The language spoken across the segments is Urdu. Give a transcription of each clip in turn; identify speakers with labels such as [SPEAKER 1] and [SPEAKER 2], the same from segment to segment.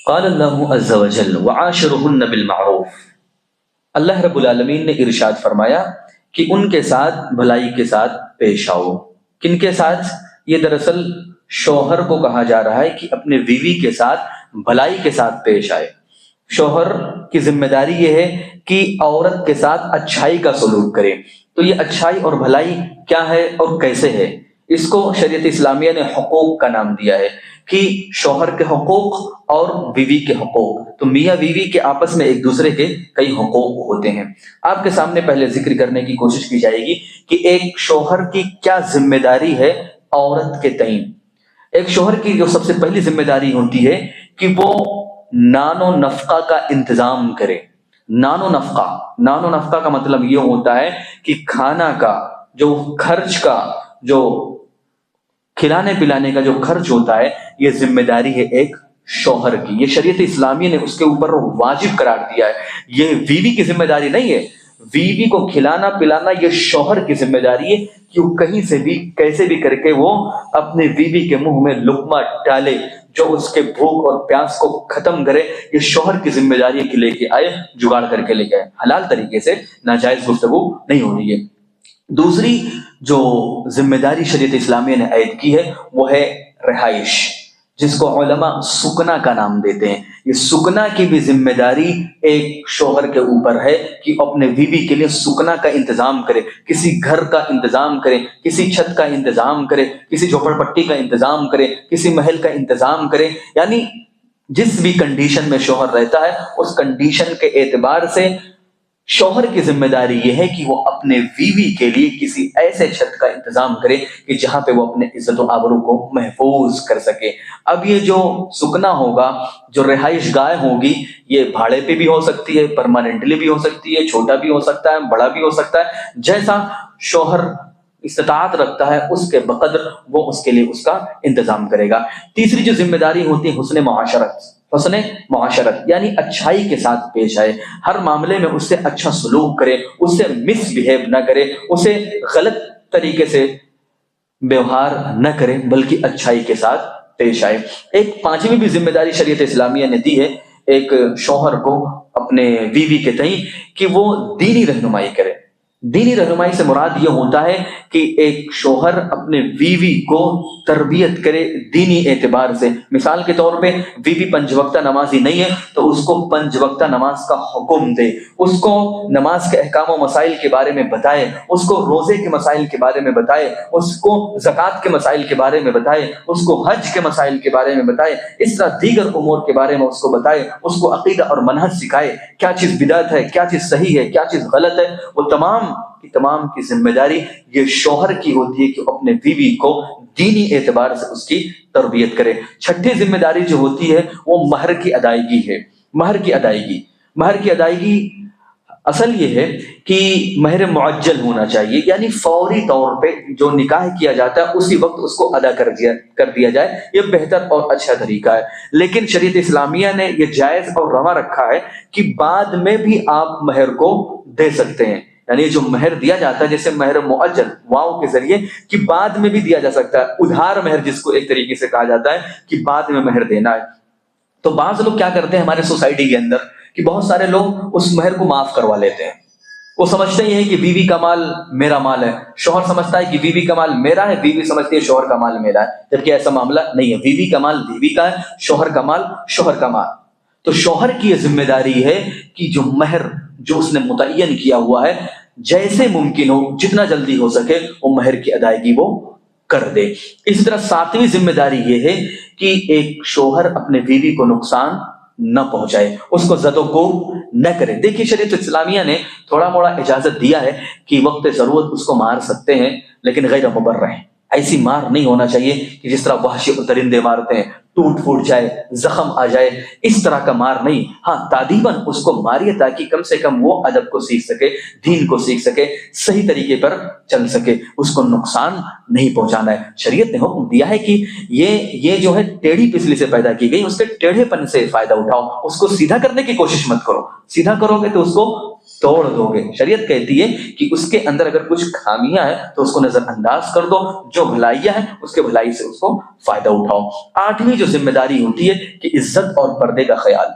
[SPEAKER 1] قال اللہ عز وجل وعاشرہن بالمعروف، اللہ رب العالمین نے ارشاد فرمایا کہ ان کے ساتھ بھلائی کے ساتھ پیش آؤ۔ کن کے ساتھ؟ یہ دراصل شوہر کو کہا جا رہا ہے کہ اپنے بیوی کے ساتھ بھلائی کے ساتھ پیش آئے۔ شوہر کی ذمہ داری یہ ہے کہ عورت کے ساتھ اچھائی کا سلوک کرے۔ تو یہ اچھائی اور بھلائی کیا ہے اور کیسے ہے؟ اس کو شریعت اسلامیہ نے حقوق کا نام دیا ہے کہ شوہر کے حقوق اور بیوی کے حقوق۔ تو میاں بیوی کے آپس میں ایک دوسرے کے کئی حقوق ہوتے ہیں۔ آپ کے سامنے پہلے ذکر کرنے کی کوشش کی جائے گی کہ ایک شوہر کی کیا ذمہ داری ہے عورت کے تئیں۔ ایک شوہر کی جو سب سے پہلی ذمہ داری ہوتی ہے کہ وہ نان و نفقہ کا انتظام کرے۔ نان و نفقہ کا مطلب یہ ہوتا ہے کہ کھانا کا جو خرچ کا، جو کھلانے پلانے کا جو خرچ ہوتا ہے، یہ ذمہ داری ہے ایک شوہر کی۔ یہ شریعت اسلامی نے اس کے اوپر واجب قرار دیا ہے۔ یہ بیوی کی ذمہ داری نہیں ہے۔ بیوی کو کھلانا پلانا یہ شوہر کی ذمہ داری ہے کہ وہ کہیں سے بھی کیسے بھی کر کے وہ اپنے بیوی کے منہ میں لقمہ ڈالے، جو اس کے بھوک اور پیاس کو ختم کرے۔ یہ شوہر کی ذمہ داری ہے کہ لے کے آئے، جگاڑ کر کے لے کے آئے، حلال طریقے سے، ناجائز گفتگو نہیں ہو رہی ہے۔ دوسری جو ذمہ داری شریعت اسلامیہ نے عائد کی ہے وہ ہے رہائش، جس کو علماء سکنا کا نام دیتے ہیں۔ یہ سکنا کی بھی ذمہ داری ایک شوہر کے اوپر ہے کہ اپنے بیوی کے لیے سکنا کا انتظام کرے، کسی گھر کا انتظام کرے، کسی چھت کا انتظام کرے، کسی جھوپڑ پٹی کا انتظام کرے، کسی محل کا انتظام کرے۔ یعنی جس بھی کنڈیشن میں شوہر رہتا ہے اس کنڈیشن کے اعتبار سے شوہر کی ذمہ داری یہ ہے کہ وہ اپنے بیوی کے لیے کسی ایسے چھت کا انتظام کرے کہ جہاں پہ وہ اپنے عزت و آبرو کو محفوظ کر سکے۔ اب یہ جو سکنا ہوگا، جو رہائش گاہ ہوگی، یہ بھاڑے پہ بھی ہو سکتی ہے، پرماننٹلی بھی ہو سکتی ہے، چھوٹا بھی ہو سکتا ہے، بڑا بھی ہو سکتا ہے۔ جیسا شوہر استطاعت رکھتا ہے اس کے بقدر وہ اس کے لیے اس کا انتظام کرے گا۔ تیسری جو ذمہ داری ہوتی ہے حسن معاشرت، یعنی اچھائی کے ساتھ پیش آئے، ہر معاملے میں اس سے اچھا سلوک کرے، اس سے مس بہیو نہ کرے، اسے غلط طریقے سے بیوہار نہ کرے، بلکہ اچھائی کے ساتھ پیش آئے۔ ایک پانچویں بھی ذمہ داری شریعت اسلامیہ نے دی ہے ایک شوہر کو اپنے بیوی کے تئیں کہ وہ دینی رہنمائی کرے۔ دینی رہنمائی سے مراد یہ ہوتا ہے کہ ایک شوہر اپنے بیوی کو تربیت کرے دینی اعتبار سے۔ مثال کے طور پہ بیوی پنج وقتہ نمازی نہیں ہے تو اس کو پنج وقتہ نماز کا حکم دے، اس کو نماز کے احکام و مسائل کے بارے میں بتائے، اس کو روزے کے مسائل کے بارے میں بتائے، اس کو زکوٰۃ کے مسائل کے بارے میں بتائے، اس کو حج کے مسائل کے بارے میں بتائے، اس طرح دیگر امور کے بارے میں اس کو بتائے، اس کو عقیدہ اور منہج سکھائے، کیا چیز بدعت ہے، کیا چیز صحیح ہے، کیا چیز غلط ہے۔ وہ تمام کی ذمہ داری یہ شوہر کی ہوتی ہے کہ اپنے بیوی کو دینی اعتبار سے اس کی تربیت کرے۔ چھٹی ذمہ داری جو ہوتی ہے وہ مہر کی ادائیگی ہے۔ مہر کی ادائیگی اصل یہ ہے کہ مہر معجل ہونا چاہیے، یعنی فوری طور پہ جو نکاح کیا جاتا ہے اسی وقت اس کو ادا کر دیا جائے۔ یہ بہتر اور اچھا طریقہ ہے، لیکن شریعت اسلامیہ نے یہ جائز اور روا رکھا ہے کہ بعد میں بھی آپ مہر کو دے سکتے ہیں۔ یعنی جو مہر دیا جاتا ہے جیسے مہر معجل واؤ کے ذریعے، کہ بعد میں بھی دیا جا سکتا ہے، ادھار مہر جس کو ایک طریقے سے کہا جاتا ہے کہ بعد میں مہر دینا ہے۔ تو بعض لوگ کیا کرتے ہیں ہمارے سوسائٹی کے اندر کہ بہت سارے لوگ اس مہر کو معاف کروا لیتے ہیں۔ وہ سمجھتے ہی ہیں کہ بیوی کا مال میرا مال ہے، شوہر سمجھتا ہے کہ بیوی کا مال میرا ہے، بیوی سمجھتی ہے شوہر کا مال میرا ہے، جبکہ ایسا معاملہ نہیں ہے۔ بیوی کا مال بیوی کا ہے، شوہر کا مال شوہر کا مال۔ تو شوہر کی یہ ذمہ داری ہے کہ جو مہر جو اس نے متعین کیا ہوا ہے جیسے ممکن ہو، جتنا جلدی ہو سکے وہ مہر کی ادائیگی وہ کر دے۔ اسی طرح ساتویں ذمہ داری یہ ہے کہ ایک شوہر اپنے بیوی کو نقصان نہ پہنچائے، اس کو زد و کوب نہ کرے۔ دیکھیے شریعت اسلامیہ نے تھوڑا موڑا اجازت دیا ہے کہ وقت ضرورت اس کو مار سکتے ہیں، لیکن غیر مبرح۔ ایسی مار نہیں ہونا چاہیے کہ جس طرح وحشی درندے مارتے ہیں، ٹوٹ پھوٹ جائے، زخم آ جائے، اس طرح کا مار نہیں۔ ہاں تادیباً اس کو ماریے تاکہ کم سے کم وہ ادب کو سیکھ سکے، دین کو سیکھ سکے، صحیح طریقے پر چل سکے، اس کو نقصان نہیں پہنچانا ہے۔ شریعت نے حکم دیا ہے کہ یہ جو ہے ٹیڑھی پسلی سے پیدا کی گئی، اس کے ٹیڑھے پن سے فائدہ اٹھاؤ، اس کو سیدھا کرنے کی کوشش مت کرو۔ سیدھا کرو گے تو اس کو توڑ دو گے۔ شریعت کہتی ہے کہ اس کے اندر اگر کچھ خامیاں ہیں تو اس کو نظر انداز کر دو، جو بھلائیاں ہیں اس کے بھلائی سے اس کو فائدہ اٹھاؤ۔ آٹھویں جو ذمہ داری ہوتی ہے کہ عزت اور پردے کا خیال،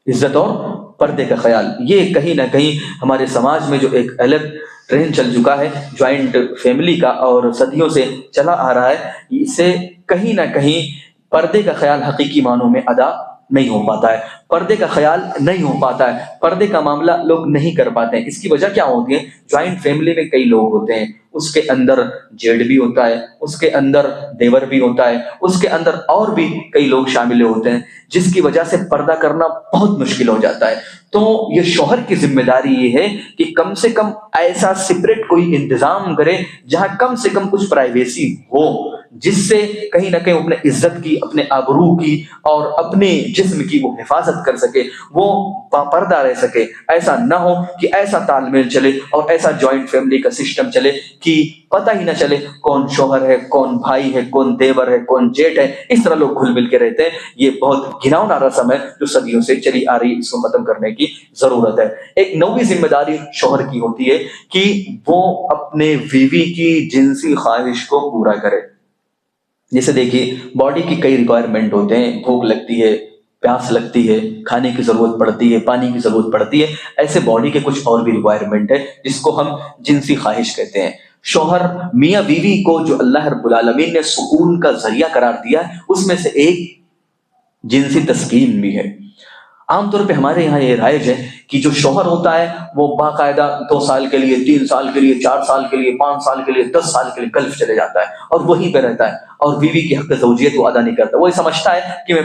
[SPEAKER 1] عزت اور پردے کا خیال، یہ کہیں نہ کہیں ہمارے سماج میں جو ایک الگ ٹرین چل چکا ہے جوائنٹ فیملی کا اور صدیوں سے چلا آ رہا ہے، اس سے کہیں نہ کہیں پردے کا خیال حقیقی معنوں میں ادا نہیں ہو پاتا ہے، پردے کا خیال نہیں ہو پاتا ہے، پردے کا معاملہ لوگ نہیں کر پاتے ہیں۔ اس کی وجہ کیا ہوتی ہے؟ جوائنٹ فیملی میں کئی لوگ ہوتے ہیں، اس کے اندر جیٹ بھی ہوتا ہے، اس کے اندر دیور بھی ہوتا ہے، اس کے اندر اور بھی کئی لوگ شامل ہوتے ہیں، جس کی وجہ سے پردہ کرنا بہت مشکل ہو جاتا ہے۔ تو یہ شوہر کی ذمہ داری یہ ہے کہ کم سے کم ایسا سپریٹ کوئی انتظام کرے جہاں کم سے کم کچھ پرائیویسی ہو، جس سے کہیں نہ کہیں اپنے عزت کی، اپنے آبرو کی اور اپنے جسم کی وہ حفاظت کر سکے، وہ پردہ رہ سکے۔ ایسا نہ ہو کہ ایسا تال میل چلے اور ایسا جوائنٹ فیملی کا سسٹم چلے کہ پتہ ہی نہ چلے کون شوہر ہے، کون بھائی ہے، کون دیور ہے، کون جیٹ ہے، اس طرح لوگ گھل مل کے رہتے ہیں۔ یہ بہت گھناؤنا رسم ہے جو صدیوں سے چلی آ رہی، اس کو ختم کرنے کی ضرورت ہے۔ ایک نویں ذمہ داری شوہر کی ہوتی ہے کہ وہ اپنے بیوی کی جنسی خواہش کو پورا کرے۔ جیسے دیکھیے باڈی کی کئی ریکوائرمنٹ ہوتے ہیں، بھوک لگتی ہے، پیاس لگتی ہے، کھانے کی ضرورت پڑتی ہے، پانی کی ضرورت پڑتی ہے، ایسے باڈی کے کچھ اور بھی ریکوائرمنٹ ہے جس کو ہم جنسی خواہش کہتے ہیں۔ شوہر میاں بیوی کو جو اللہ رب العالمین نے سکون کا ذریعہ قرار دیا ہے، اس میں سے ایک جنسی تسکین بھی ہے۔ عام طور پہ ہمارے یہاں یہ رائج ہے کہ جو شوہر ہوتا ہے وہ باقاعدہ 2 سال کے لیے، 3 سال کے لیے، 4 سال کے لیے، 5 سال کے لیے، 10 سال کے لیے گلف چلے جاتا ہے اور وہیں پہ رہتا ہے اور بیوی کی حق زوجیت وہ ادا نہیں کرتا۔ وہ یہ سمجھتا ہے کہ میں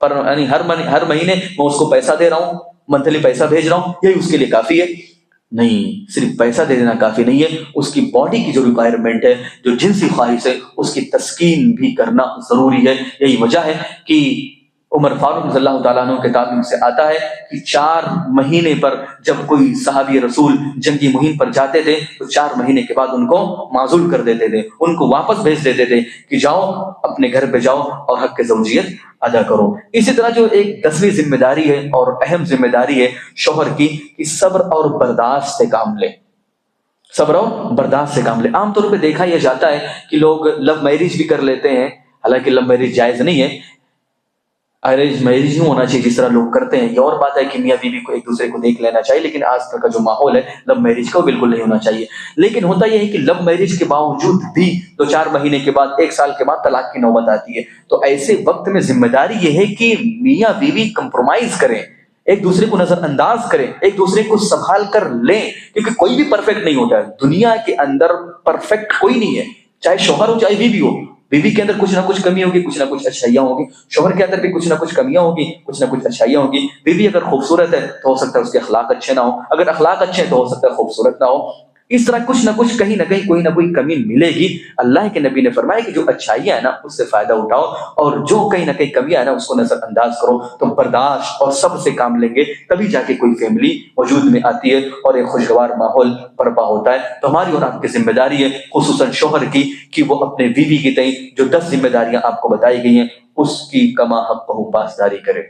[SPEAKER 1] یعنی ہر مہینے میں اس کو پیسہ دے رہا ہوں، منتھلی پیسہ بھیج رہا ہوں، یہی اس کے لیے کافی ہے۔ نہیں، صرف پیسہ دے دینا کافی نہیں ہے، اس کی باڈی کی جو ریکوائرمنٹ ہے، جو جنسی خواہش ہے، اس کی تسکین بھی کرنا ضروری ہے۔ یہی وجہ ہے کہ عمر فاروق رضی اللہ تعالیٰ عنہ کے تعلیم سے آتا ہے کہ 4 مہینے پر جب کوئی صحابی رسول جنگی مہم پر جاتے تھے تو 4 مہینے کے بعد ان کو معزول کر دیتے تھے، ان کو واپس بھیج دیتے تھے کہ جاؤ اپنے گھر پہ جاؤ اور حق زوجیت ادا کرو۔ اسی طرح جو ایک 10ویں ذمہ داری ہے اور اہم ذمہ داری ہے شوہر کی کہ صبر اور برداشت سے کام لے، صبر اور برداشت سے کام لے۔ عام طور پہ دیکھا یہ جاتا ہے کہ لوگ لو میرج بھی کر لیتے ہیں، حالانکہ لو میرج جائز نہیں ہے، ارینج میرج نہیں ہونا چاہیے جس طرح لوگ کرتے ہیں۔ یہ اور بات ہے کہ میاں بیوی کو ایک دوسرے کو دیکھ لینا چاہیے، لیکن آج کل کا جو ماحول ہے لو میرج کا بالکل نہیں ہونا چاہیے۔ لیکن ہوتا یہ ہے کہ لو میرج کے باوجود بھی 2-4 مہینے کے بعد، 1 سال کے بعد طلاق کی نوبت آتی ہے۔ تو ایسے وقت میں ذمہ داری یہ ہے کہ میاں بیوی کمپرومائز کریں، ایک دوسرے کو نظر انداز کریں، ایک دوسرے کو سنبھال کر لیں، کیونکہ کوئی بھی پرفیکٹ نہیں ہوتا ہے دنیا کے اندر، پرفیکٹ کوئی نہیں ہے، چاہے شوہر ہو چاہے بیوی ہو۔ بیوی کے اندر کچھ نہ کچھ کمی ہوگی، کچھ نہ کچھ اچھائیاں ہوگی، شوہر کے اندر بھی کچھ نہ کچھ کمیاں ہوگی، کچھ نہ کچھ اچھائیاں ہوگی۔ بیوی اگر خوبصورت ہے تو ہو سکتا ہے اس کے اخلاق اچھے نہ ہو، اگر اخلاق اچھے ہیں تو ہو سکتا ہے خوبصورت نہ ہو۔ اس طرح کچھ نہ کچھ کہیں نہ کہیں کوئی نہ کوئی کمی ملے گی۔ اللہ کے نبی نے فرمایا کہ جو اچھائیاں ہیں نا اس سے فائدہ اٹھاؤ، اور جو کہیں نہ کہیں کمیاں ہیں نا اس کو نظر انداز کرو۔ تو برداشت اور صبر سے کام لیں گے تبھی جا کے کوئی فیملی وجود میں آتی ہے اور ایک خوشگوار ماحول برپا ہوتا ہے۔ تو ہماری اور آپ کی ذمہ داری ہے، خصوصاً شوہر کی، کہ وہ اپنے بیوی کی تئیں جو 10 ذمہ داریاں آپ کو بتائی گئی ہیں اس کی کما حق پاسداری کرے۔